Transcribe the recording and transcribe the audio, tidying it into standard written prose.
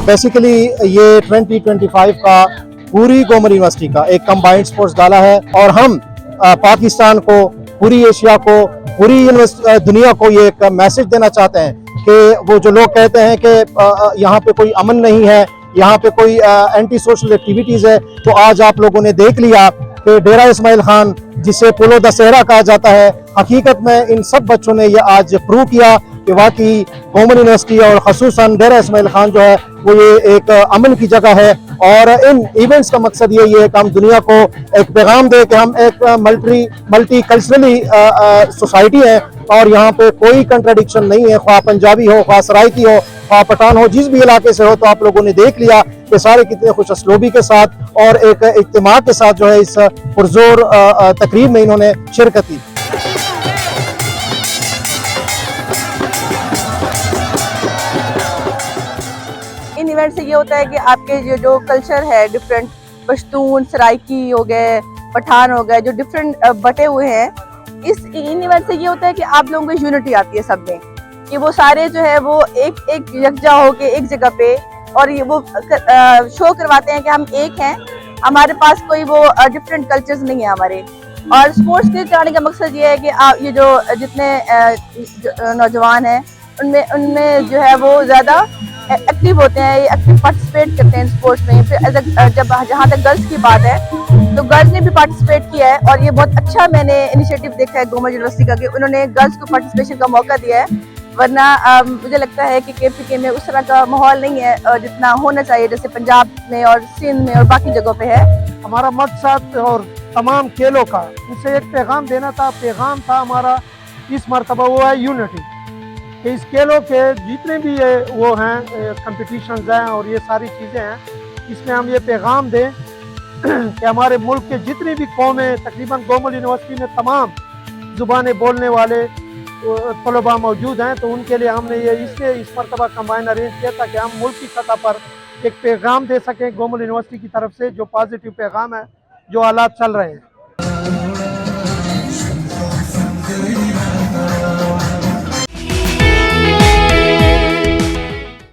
Basically یہ 2025 کا پوری گومل یونیورسٹی کا ایک کمبائنڈ سپورٹس گالا ہے، اور ہم پاکستان کو، پوری ایشیا کو، پوری دنیا کو یہ ایک میسج دینا چاہتے ہیں کہ وہ جو لوگ کہتے ہیں کہ یہاں پہ کوئی امن نہیں ہے، یہاں پہ کوئی اینٹی سوشل ایکٹیویٹیز ہے، تو آج آپ لوگوں نے دیکھ لیا کہ ڈیرہ اسماعیل خان جسے پولو دسہرہ کہا جاتا ہے، حقیقت میں ان سب بچوں نے یہ آج پروو کیا کہ واقعی گومل یونیورسٹی اور خصوصاً ڈیرہ اسماعیل خان جو ہے وہ یہ ایک امن کی جگہ ہے۔ اور ان ایونٹس کا مقصد یہ ہے کہ ہم دنیا کو ایک پیغام دے کہ ہم ایک ملٹی کلچرلی سوسائٹی ہے، اور یہاں پہ کوئی کنٹراڈکشن نہیں ہے، خواہ پنجابی ہو، خواہ سرائکی ہو، خواہ پٹھان ہو، جس بھی علاقے سے ہو۔ تو آپ لوگوں نے دیکھ لیا کہ سارے کتنے خوش اسلوبی کے ساتھ اور ایک اجتماع کے ساتھ جو ہے اس پرزور تقریب میں انہوں نے شرکت کی۔ ان ایونٹ سے یہ ہوتا ہے کہ آپ کے جو کلچر ہے ڈفرینٹ، پشتون، سرائکی ہو گئے، پٹھان ہو گئے، جو ڈفرینٹ بٹے ہوئے ہیں، ان ایونٹ سے یہ ہوتا ہے کہ آپ لوگوں کو یونٹی آتی ہے سب میں، کہ وہ سارے جو ہے وہ ایک یکجا ہو کے ایک جگہ پہ، اور یہ وہ شو کرواتے ہیں کہ ہم ایک ہیں، ہمارے پاس کوئی وہ ڈفرینٹ کلچرز نہیں ہیں ہمارے۔ اور سپورٹس کے جانے کا مقصد یہ ہے کہ یہ جو جتنے نوجوان ہیں ان میں جو ہے وہ زیادہ ایکٹیو ہوتے ہیں، یہ ایکٹیو پارٹیسپیٹ کرتے ہیں سپورٹس میں۔ پھر جب جہاں تک گرلز کی بات ہے تو گرلز نے بھی پارٹیسپیٹ کیا ہے، اور یہ بہت اچھا میں نے انیشیٹو دیکھا ہے گومل یونیورسٹی کا کہ انہوں نے گرلز کو پارٹیسپیشن کا موقع دیا ہے، ورنہ مجھے لگتا ہے کہ KPK میں اس طرح کا ماحول نہیں ہے جتنا ہونا چاہیے، جیسے پنجاب میں اور سندھ میں اور باقی جگہوں پہ ہے۔ ہمارا مقصد اور تمام کھیلوں کا ان سے ایک پیغام دینا تھا، پیغام تھا ہمارا اس مرتبہ وہ ہے یونٹی، کہ اس کھیلوں کے جتنے بھی وہ ہیں کمپٹیشنز ہیں اور یہ ساری چیزیں ہیں، اس میں ہم یہ پیغام دیں کہ ہمارے ملک کے جتنی بھی قومیں، تقریباً گومل یونیورسٹی میں تمام زبانیں بولنے والے طلباء موجود ہیں، تو ان کے لیے ہم نے یہ اس مرتبہ کمبائن ارینج کیا تھا کہ ہم ملکی سطح پر ایک پیغام دے سکیں گومل یونیورسٹی کی طرف سے، جو پازیٹیو پیغام ہے جو حالات چل رہے ہیں۔